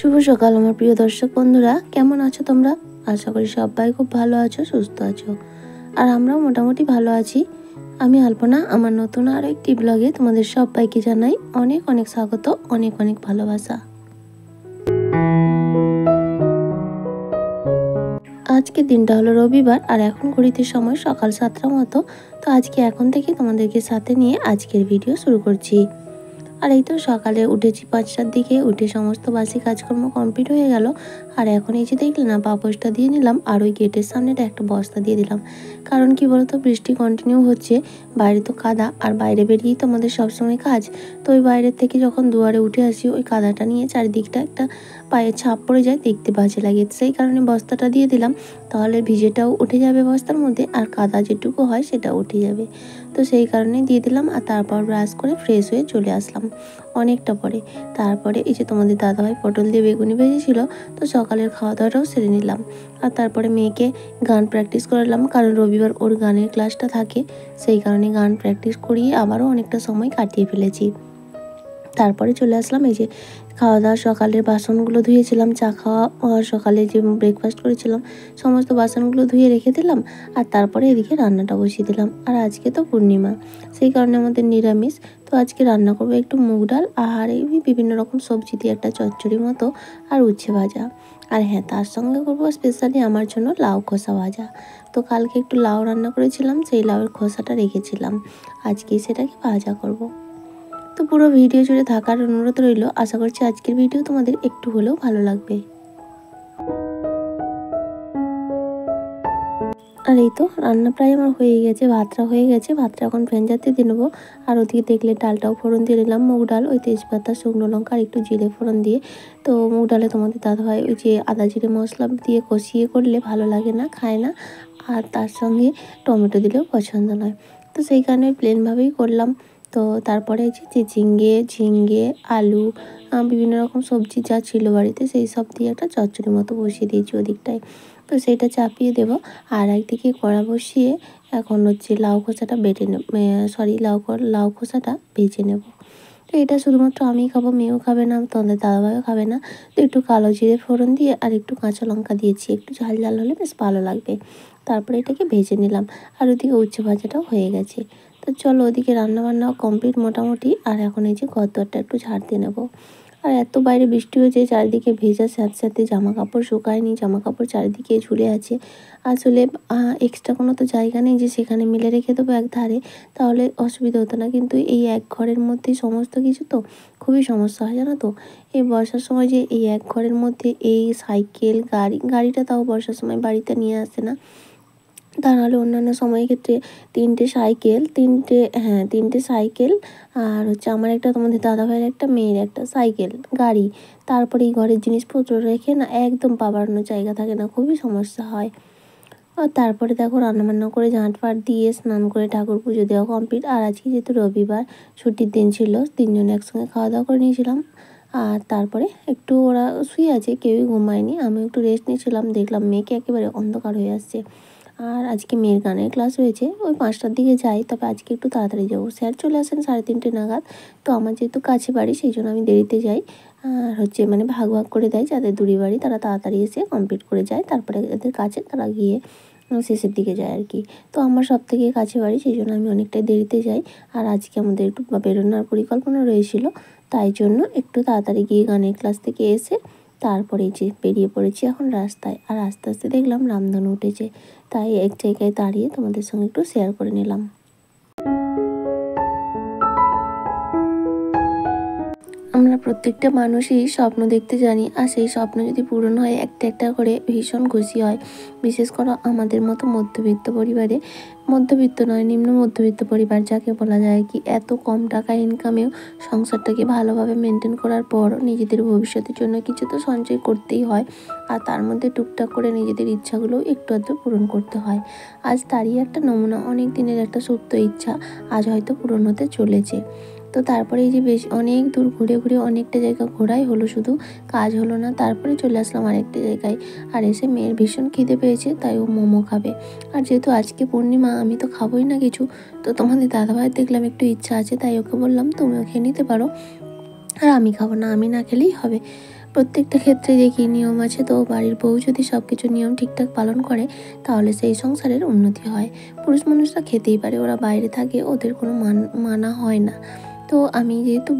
শুভ সকাল আমার প্রিয় দর্শক বন্ধুরা, কেমন আছো তোমরা? আশা করি সবাই খুব ভালো আছো, সুস্থ আছো। আর আমরাও মোটামুটি ভালো আছি। আমি আলপনা, আমার নতুন আরও একটি ব্লগে তোমাদের সবাইকে জানাই অনেক অনেক স্বাগত, অনেক অনেক ভালোবাসা। আজকের দিনটা হলো রবিবার, আর এখন ঘড়িতে সময় সকাল 7টার মতো। তো আজকে এখন থেকে তোমাদেরকে সাথে নিয়ে আজকের ভিডিও শুরু করছি। আর এই তো সকালে উঠেছি 5টার দিকে, উঠে সমস্ত বাসি কাজকর্ম কমপ্লিট হয়ে গেল। আর এখন এই যে দেখলে না, পাপোশটা দিয়ে নিলাম, আর ওই গেটের সামনেটা একটা বস্তা দিয়ে দিলাম। কারণ কি বলতো, বৃষ্টি কন্টিনিউ হচ্ছে, বাইরে তো কাদা, আর বাইরে বেরিয়েই তো আমাদের সবসময় কাজ। তো ওই বাইরের থেকে যখন দুয়ারে উঠে আসি, ওই কাদাটা নিয়ে চারিদিকটা একটা পায়ে ছাপ পড়ে যায়, দেখতে বাজে লাগে। সেই কারণে বস্তাটা দিয়ে দিলাম, তাহলে ভিজেটাও উঠে যাবে বস্তার মধ্যে, আর কাদা যেটুকু হয় সেটাও উঠে যাবে। তো সেই কারণে দিয়ে দিলাম, আর তারপর ব্রাশ করে ফ্রেশ হয়ে চলে আসলাম অনেকটা পরে। তারপরে এই যে তোমাদের দাদাভাই পটল দিয়ে বেগুনি ভেজেছিল, তো সকালের খাওয়া দাওয়াটাও সেরে নিলাম। আর তারপরে মেয়েকে গান প্র্যাকটিস করালাম, কারণ রবিবার ওর গানের ক্লাসটা থাকে, সেই কারণে গান প্র্যাকটিস করিয়ে আবারও অনেকটা সময় কাটিয়ে ফেলেছি। তারপরে চলে আসলাম এই যে খাওয়া দাওয়া, সকালের বাসনগুলো ধুয়েছিলাম, চা খাওয়া সকালে যে ব্রেকফাস্ট করেছিলাম সমস্ত বাসনগুলো ধুয়ে রেখে দিলাম। আর তারপরে এদিকে রান্নাটা বসিয়ে দিলাম। আর আজকে তো পূর্ণিমা, সেই কারণে আমাদের নিরামিষ। তো আজকে রান্না করবো একটু মুগ ডাল, আর এই বিভিন্ন রকম সবজি দিয়ে একটা চচ্চড়ি মতো, আর উচ্ছে ভাজা। আর হ্যাঁ, তার সঙ্গে করবো স্পেশালি আমার জন্য লাউ খোসা ভাজা। তো কালকে একটু লাউ রান্না করেছিলাম, সেই লাউয়ের খোসাটা রেখেছিলাম, আজকে সেটাকে ভাজা করব। তো পুরো ভিডিও জুড়ে থাকার অনুরোধ রইল। আশা করছি আজকের ভিডিও তোমাদের একটু হলেও ভালো লাগবে। আর এই তো রান্না প্রায় আমার হয়ে গেছে, ভাতটা হয়ে গেছে, ভাতটা এখন ফ্যান জাতে দিয়ে নেবো। আর ওদিকে দেখলে ডালটাও ফোড়ন দিয়ে নিলাম, মুগ ডাল, ওই তেজপাতা, শুকনো লঙ্কা আর একটু জিরে ফোড়ন দিয়ে। তো মুগ ডালে তোমাদের দাদাভাই ওই যে আদা জিরে মশলা দিয়ে কষিয়ে করলে ভালো লাগে না, খায় না, আর তার সঙ্গে টমেটো দিলেও পছন্দ নয়। তো সেই কারণে প্লেনভাবেই করলাম। তো তারপরে যে ঝিঙে আলু বিভিন্ন রকম সবজি যা ছিল বাড়িতে, সেই সব দিয়ে একটা চচ্চড়ি মতো বসিয়ে দিয়েছি ওদিকটায়। তো সেইটা চাপিয়ে দেবো, আর একদিকে কড়া বসিয়ে এখন হচ্ছে লাউ খোসাটা বেটে নেব, লাউ খোসাটা ভেজে নেব। তো এটা শুধুমাত্র আমিই খাবো, মেয়েও খাবে না, তোমাদের দাদাভাইও খাবে না। তো একটু কালো জিরে ফোড়ন দিয়ে আর একটু কাঁচা লঙ্কা দিয়েছি, একটু ঝাল ঝাল হলে বেশ ভালো লাগবে। তারপরে এটাকে ভেজে নিলাম, আর ওদিকে উচ্ছে ভাজাটাও হয়ে গেছে। তো চলো, ওদিকে রান্নাবান্নাও কমপ্লিট মোটামুটি। আর এখন এই যে ঘরদোরটা একটু ঝাড় দিয়ে নেবো। আর এত বাইরে বৃষ্টি হয়েছে, চারিদিকে ভেজা, সাথে সাথে জামা কাপড় শুকায়নি, জামা কাপড় চারিদিকে ঝুলে আছে। আসলে এক্সট্রা কোনো তো জায়গা নেই যে সেখানে মেলে রেখে দেবো এক ধারে, তাহলে অসুবিধা হতো না। কিন্তু এই এক ঘরের মধ্যেই সমস্ত কিছু, তো খুবই সমস্যা হয় জানো তো। এই বর্ষার সময় যে এই এক ঘরের মধ্যে এই সাইকেল গাড়িটা তাও বর্ষার সময় বাড়িতে নিয়ে আসে না, তা নাহলে অন্যান্য সময়ের ক্ষেত্রে তিনটে সাইকেল, আর হচ্ছে আমার একটা, তোমাদের দাদাভাইয়ের একটা, মেয়ের একটা সাইকেল, গাড়ি, তারপরে এই ঘরের জিনিসপত্র রেখে না একদম পা বাড়ানোর জায়গা থাকে না, খুবই সমস্যা হয়। আর তারপরে দেখো রান্নাবান্না করে ঝাঁটফাট দিয়ে স্নান করে ঠাকুর পুজো দেওয়া কমপ্লিট। আর আজকে যেহেতু রবিবার ছুটির দিন ছিল, তিনজনে একসঙ্গে খাওয়া দাওয়া করে নিয়েছিলাম। আর তারপরে একটু ওরা শুয়ে আছে, কেউই ঘুমায়নি, আমি একটু রেস্ট নিয়েছিলাম। দেখলাম মেয়েকে একেবারে অন্ধকার হয়ে আসছে। আর আজকে মেয়ের গানের ক্লাস হয়েছে, ওই 5টার দিকে যাই, তবে আজকে একটু তাড়াতাড়ি যাবো। স্যার চলে আসেন 3:30 নাগাদ। তো আমার যেহেতু কাছে বাড়ি, সেই জন্য আমি দেরিতে যাই। আর হচ্ছে মানে ভাগ ভাগ করে দেয়, যাদের দূরে বাড়ি তারা তাড়াতাড়ি এসে কমপ্লিট করে যায়, তারপরে যাদের কাছে তারা গিয়ে শেষের দিকে যায় আর কি। তো আমার সব থেকে কাছে বাড়ি, সেই জন্য আমি অনেকটাই দেরিতে যাই। আর আজকে আমাদের একটু বেরোনোর পরিকল্পনা রয়েছিল, তাই জন্য একটু তাড়াতাড়ি গিয়ে গানের ক্লাস থেকে এসে তারপরে যে বেরিয়ে পড়েছি এখন রাস্তায়। আর আস্তে আস্তে দেখলাম রামধনু উঠেছে, তাই এক জায়গায় দাঁড়িয়ে তোমাদের সঙ্গে একটু শেয়ার করে নিলাম। আমরা প্রত্যেকটা মানুষই স্বপ্ন দেখতে জানি, আর সেই স্বপ্ন যদি পূরণ হয় একটা একটা করে ভীষণ খুশি হয়। বিশেষ করে আমাদের মতো মধ্যবিত্ত পরিবারে, মধ্যবিত্ত নয়, নিম্ন মধ্যবিত্ত পরিবার যাকে বলা যায়, কি এত কম টাকা ইনকামেও সংসারটাকে ভালোভাবে মেনটেন করার পর নিজেদের ভবিষ্যতের জন্য কিছু তো সঞ্চয় করতেই হয়, আর তার মধ্যে টুকটাক করে নিজেদের ইচ্ছাগুলো একটু আধটু পূরণ করতে হয়। আজ তারই একটা নমুনা, অনেক দিনের একটা সুপ্ত ইচ্ছা আজ হয়তো পূরণ হতে চলেছে। তো তারপরে এই যে বেশ অনেক দূর ঘুরে ঘুরে অনেকটা জায়গা ঘোরাই হলো, শুধু কাজ হলো না। তারপরে চলে আসলাম আরেকটা জায়গায়, আর এসে মেয়ের ভীষণ খিদে পেয়েছে, তাই ও মোমো খাবে। আর যেহেতু আজকে পূর্ণিমা, আমি তো খাবোই না কিছু, তো তোমাদের দাদাভাইয়ের দেখলাম একটু ইচ্ছা আছে, তাই ওকে বললাম তুমিও খেয়ে নিতে পারো, আর আমি খাবো না, আমি না খেলেই হবে। প্রত্যেকটা ক্ষেত্রে দেখি নিয়ম আছে, তো বাড়ির বউ যদি সব কিছু নিয়ম ঠিকঠাক পালন করে তাহলে সেই সংসারের উন্নতি হয়। পুরুষ মানুষরা খেতেই পারে, ওরা বাইরে থাকে, ওদের কোনো মানা হয় না। তো আমি যেহেতু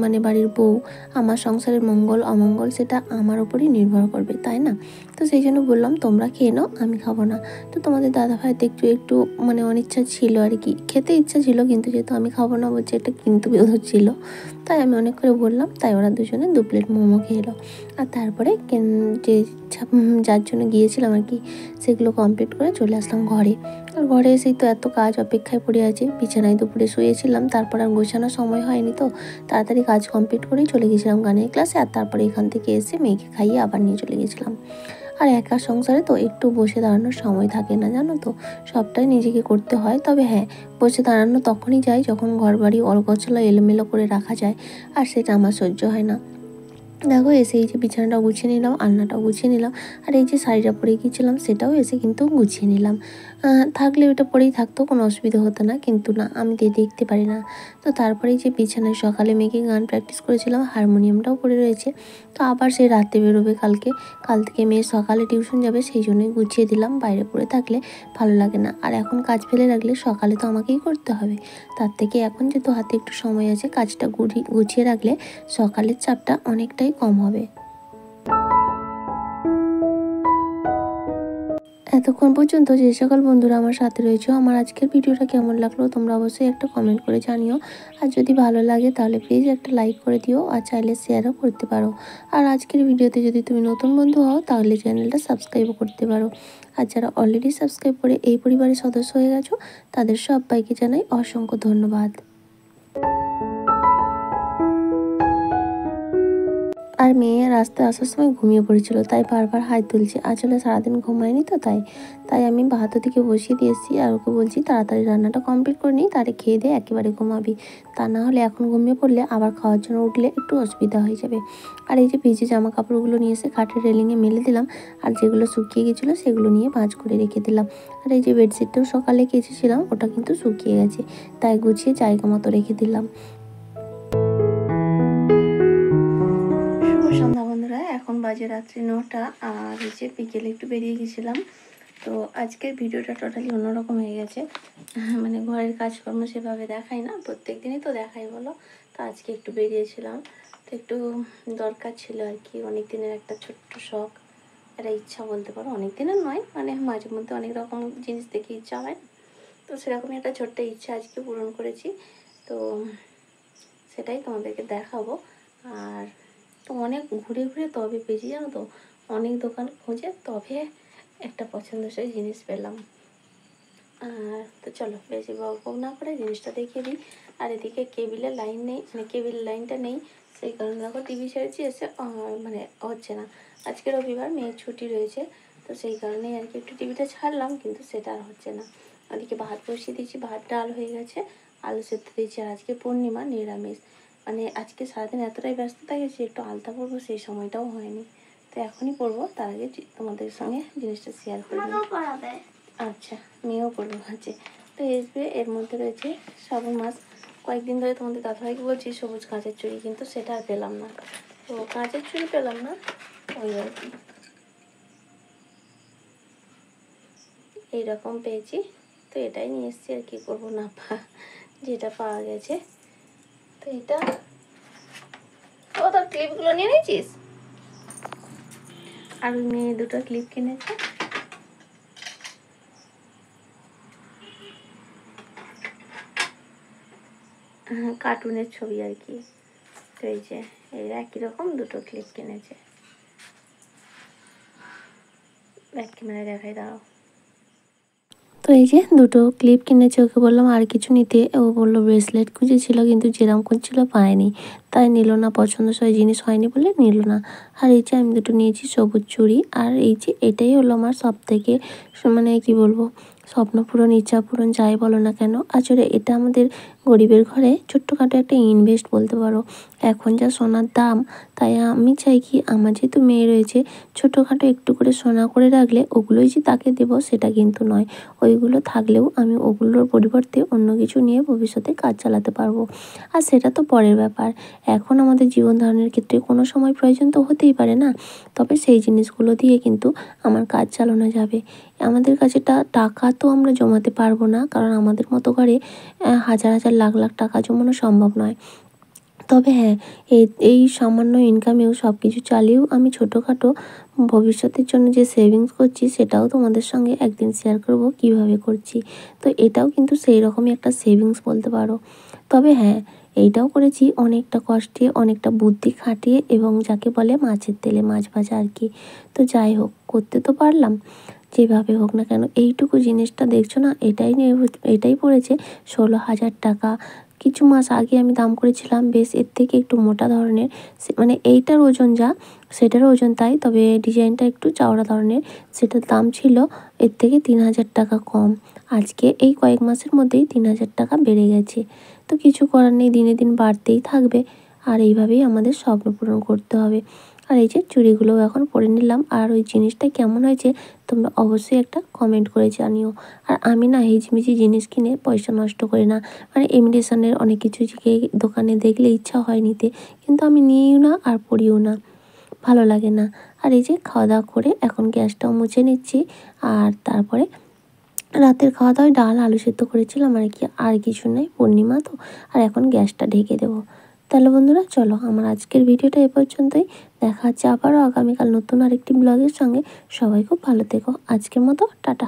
মানে বাড়ির বউ, আমার সংসারের মঙ্গল অমঙ্গল সেটা আমার ওপরই নির্ভর করবে, তাই না? তো সেই জন্য বললাম তোমরা খেয়ে নাও, আমি খাবো না। তো তোমাদের দাদাভাইতে একটু একটু মানে অনিচ্ছা ছিল আর কি, খেতে ইচ্ছা ছিল, কিন্তু যেহেতু আমি খাবো না বলছে এটা কিন্তু ছিল, তাই আমি অনেক করে বললাম, তাই ওরা দুজনে 2 প্লেট মোমো খেয়ে এলো। আর তারপরে যে যার জন্য গিয়েছিলাম আর কি, সেগুলো কমপ্লিট করে চলে আসলাম ঘরে। আর ঘরে এসেই তো এত কাজ অপেক্ষায় পড়ে আছে, বিছানায় দুপুরে শুয়েছিলাম, তারপর আর গোছানোর সময় হয়নি, তো তাড়াতাড়ি কাজ কমপ্লিট করেই চলে গেছিলাম গানের ক্লাসে। আর তারপরে এখান থেকে এসে মেয়েকে খাইয়ে আবার নিয়ে চলে গেছিলাম। আর একা সংসারে তো একটু বসে দাঁড়ানোর সময় থাকে না, জানো তো, সবটাই নিজেকে করতে হয়। তবে হ্যাঁ, বসে দাঁড়ানো তখনই যায় যখন ঘরবাড়ি অলগোছালো এলোমেলো করে রাখা যায়, আর সেটা আমার সহ্য হয় না। দেখো এসে এই যে বিছানাটাও গুছিয়ে নিলাম, আলনাটাও গুছিয়ে নিলাম, আর এই যে শাড়িটা পরে গিয়েছিলাম সেটাও এসে কিন্তু গুছিয়ে নিলাম। থাকলে ওটা পরেই থাকতো, কোনো অসুবিধা হতো না, কিন্তু না, আমি দেখতে পারি না। তো তারপরে এই যে বিছানায় সকালে মেয়েকে গান প্র্যাকটিস করেছিলাম, হারমোনিয়ামটাও পড়ে রয়েছে। তো আবার সে রাতে বেরোবে কাল থেকে মেয়ে সকালে টিউশন যাবে, সেই জন্যই গুছিয়ে দিলাম, বাইরে পড়ে থাকলে ভালো লাগে না। আর এখন কাজ ফেলে রাখলে সকালে তো আমাকেই করতে হবে, তার থেকে এখন যেহেতু হাতে একটু সময় আছে, কাজটা গুছিয়ে রাখলে সকালের চাপটা অনেকটাই কম হবে। এতক্ষণ পর্যন্ত যে সকল বন্ধুরা আমার সাথে রয়েছে, আমার আজকের ভিডিওটা কেমন লাগলো তোমরা অবশ্যই একটা কমেন্ট করে জানিও। আর যদি ভালো লাগে তাহলে প্লিজ একটা লাইক করে দিও, আর চাইলে শেয়ারও করতে পারো। আর আজকের ভিডিওতে যদি তুমি নতুন বন্ধু হও তাহলে চ্যানেলটা সাবস্ক্রাইবও করতে পারো। আর যারা অলরেডি সাবস্ক্রাইব করে এই পরিবারের সদস্য হয়ে গেছো তাদের সবাইকে জানাই অসংখ্য ধন্যবাদ। আর মেয়ে রাস্তায় আসার সময় ঘুমিয়ে পড়েছিল, তাই বারবার হাই তুলছে, আসলে সারাদিন ঘুমায়নি তো, তাই আমি ভাতের দিকে বসিয়ে দিয়েছি, আর ওকে বলছি তাড়াতাড়ি রান্নাটা কমপ্লিট করে নিই, তারে খেয়ে দিয়ে একেবারে ঘুমাবি, তা না হলে এখন ঘুমিয়ে পড়লে আবার খাওয়ার জন্য উঠলে একটু অসুবিধা হয়ে যাবে। আর এই যে ভিজে জামা কাপড়গুলো নিয়ে এসে খাটের রেলিংয়ে মেলে দিলাম, আর যেগুলো শুকিয়ে গেছিলো সেগুলো নিয়ে ভাঁজ করে রেখে দিলাম। আর এই যে বেডশিটটাও সকালে কেচেছিলাম, ওটা কিন্তু শুকিয়ে গেছে, তাই গুছিয়ে জায়গা মতো রেখে দিলাম। সন্ধ্যা বন্ধুরা, এখন বাজে রাত্রি 9টা, আর এই যে বিকেলে একটু বেরিয়ে গেছিলাম। তো আজকের ভিডিওটা টোটালি অন্যরকম হয়ে গেছে, মানে ঘরের কাজকর্ম সেভাবে দেখাই না, প্রত্যেক দিনই তো দেখাই বলো। তো আজকে একটু বেরিয়েছিলাম, তো একটু দরকার ছিল আর কি, অনেক দিনের একটা ছোট্ট শখ, একটা ইচ্ছা বলতে পারো, অনেক দিনের নয়, মানে মাঝে মধ্যে অনেক রকম জিনিস দেখে ইচ্ছা হয়, তো সেরকমই একটা ছোট্ট ইচ্ছা আজকে পূরণ করেছি। তো সেটাই তোমাদেরকে দেখাবো। আর তো অনেক ঘুরে ঘুরে তবে পেয়েছি, জানো তো, অনেক দোকান খুঁজে তবে একটা পছন্দসই জিনিস পেলাম। আর তো চলো বেশি বক না করে জিনিসটা দেখিয়ে দিই। আর এদিকে কেবিলের লাইন নেই, মানে কেবিল লাইনটা নেই, সেই কারণে দেখো টিভি ছেড়েছি, এসে মানে হচ্ছে না। আজকে রবিবার, মেয়ের ছুটি রয়েছে, তো সেই কারণেই আর কি একটু টিভিটা ছাড়লাম, কিন্তু সেটা আর হচ্ছে না। ওদিকে ভাত বসিয়ে দিয়েছি, ভাত ডাল হয়ে গেছে, আলু সেদ্ধ দিয়েছি। আর আজকে পূর্ণিমা, নিরামিষ, মানে আজকে সারাদিন এতটাই ব্যস্ত থাকেছি, একটু আলতা পরবো সেই সময়টাও হয়নি, তো এখনই পরবো, তার আগে তোমাদের সঙ্গে জিনিসটা শেয়ার করবো। আচ্ছা, মেয়েও করবো হচ্ছে। তো এর মধ্যে রয়েছে শ্রাবণ মাস, কয়েকদিন ধরে তোমাদের দাদাভাইকে বলছি সবুজ কাঁচের চুড়ি, কিন্তু সেটা আর পেলাম না, তো কাঁচের চুড়ি পেলাম না, ওই আর কি এইরকম পেয়েছি, তো এটাই নিয়ে এসেছি, আর কি করবো, না যেটা পাওয়া গেছে। তো এটা ও তোর ক্লিপগুলো নিয়ে নিয়েছিস, আর ওই মেয়ে দুটো ক্লিপ কিনেছে, কার্টুনের ছবি আর কি। তো এই যে এই একই রকম দুটো ক্লিপ কিনেছে, ব্যাক ক্যামেরায় দেখাই দাও। তো এই যে দুটো ক্লিপ কিনেছে, ওকে বললাম আর কিছু নিতে, ও বললো ব্রেসলেট খুঁজেছিল, কিন্তু যেরকম খুঁজছিল পায়নি, তাই নিল না, পছন্দসই জিনিস হয়নি বলে নিল না। আর এই যে আমি দুটো নিয়েছি সবুজ চুড়ি, আর এই যে এটাই হলো আমার সব থেকে মানে কি বলবো, স্বপ্ন পূরণ, ইচ্ছা পূরণ, যাই বলো না কেন। আসলে এটা আমাদের গরিবের ঘরে ছোট্টখাটো একটা ইনভেস্ট বলতে পারো। এখন যা সোনার দাম, তাই আমি চাই কি আমার যেহেতু মেয়ে রয়েছে, ছোটোখাটো একটু করে সোনা করে রাখলে ওগুলোই যে তাকে দেবো সেটা কিন্তু নয়। ওইগুলো থাকলেও আমি ওগুলোর পরিবর্তে অন্য কিছু নিয়ে ভবিষ্যতে কাজ চালাতে পারবো। আর সেটা তো পরের ব্যাপার। এখন আমাদের জীবন ধারণের ক্ষেত্রে কোনো সময় প্রয়োজন তো হতেই পারে না? তবে সেই জিনিসগুলো দিয়ে কিন্তু আমার কাজ চালানো যাবে। আমাদের কাছে টাকা তো আমরা জমাতে পারবো না, কারণ আমাদের মতো করে হাজার হাজার লাখ লাখ টাকা জমানো সম্ভব নয়। তবে হ্যাঁ, এই সামান্য ইনকামেও সব কিছু চালিয়েও আমি ছোটোখাটো ভবিষ্যতের জন্য যে সেভিংস করছি সেটাও তোমাদের সঙ্গে একদিন শেয়ার করব কীভাবে করছি। তো এটাও কিন্তু সেই রকমই একটা সেভিংস বলতে পারো। তবে হ্যাঁ, এইটাও করেছি অনেকটা কষ্টে, অনেকটা বুদ্ধি খাটিয়ে, এবং যাকে বলে মাছের তেলে মাছ ভাজা আর কি। তো যাই হোক, করতে তো পারলাম। যেভাবে হোক না কেন, এইটুকু জিনিসটা দেখছো না, এটাই পড়েছে 16,000 টাকা। কিছু মাস আগে আমি দাম করেছিলাম বেশ এর থেকে একটু মোটা ধরনের, মানে এইটার ওজন যা সেটারও ওজন তাই, তবে ডিজাইনটা একটু চওড়া ধরনের। সেটার দাম ছিল এর থেকে 3,000 টাকা কম। আজকে এই কয়েক মাসের মধ্যেই 3,000 টাকা বেড়ে গেছে। তো কিছু করার নেই, দিনে দিন বাড়তেই থাকবে। আর এইভাবেই আমাদের স্বপ্ন পূরণ করতে হবে। আর এই যে চুড়িগুলোও এখন পরে নিলাম। আর ওই জিনিসটা কেমন হয়েছে তোমরা অবশ্যই একটা কমেন্ট করে জানিও। আর আমি না হিজিমিজি জিনিস কিনে পয়সা নষ্ট করি না। মানে ইমিটেশনের অনেক কিছু দোকানে দেখলে ইচ্ছা হয় নিতে, কিন্তু আমি নিইও না আর পরিও না, ভালো লাগে না। আর এই যে খাওয়া দাওয়া করে এখন গ্যাসটাও মুছে নিচ্ছি। আর তারপরে রাতের খাওয়া দাওয়ায় ডাল আলু সেদ্ধ করেছিলাম আর কি, আর কিছু নেই, পূর্ণিমা তো। আর এখন গ্যাসটা ঢেকে দেবো। তাহলে বন্ধুরা চলো, আমার আজকের ভিডিওটা এ পর্যন্তই। দেখা হচ্ছে আবারও আগামীকাল নতুন আরেকটি ব্লগের সঙ্গে। সবাই খুব ভালো থেকো। আজকের মতো টাটা।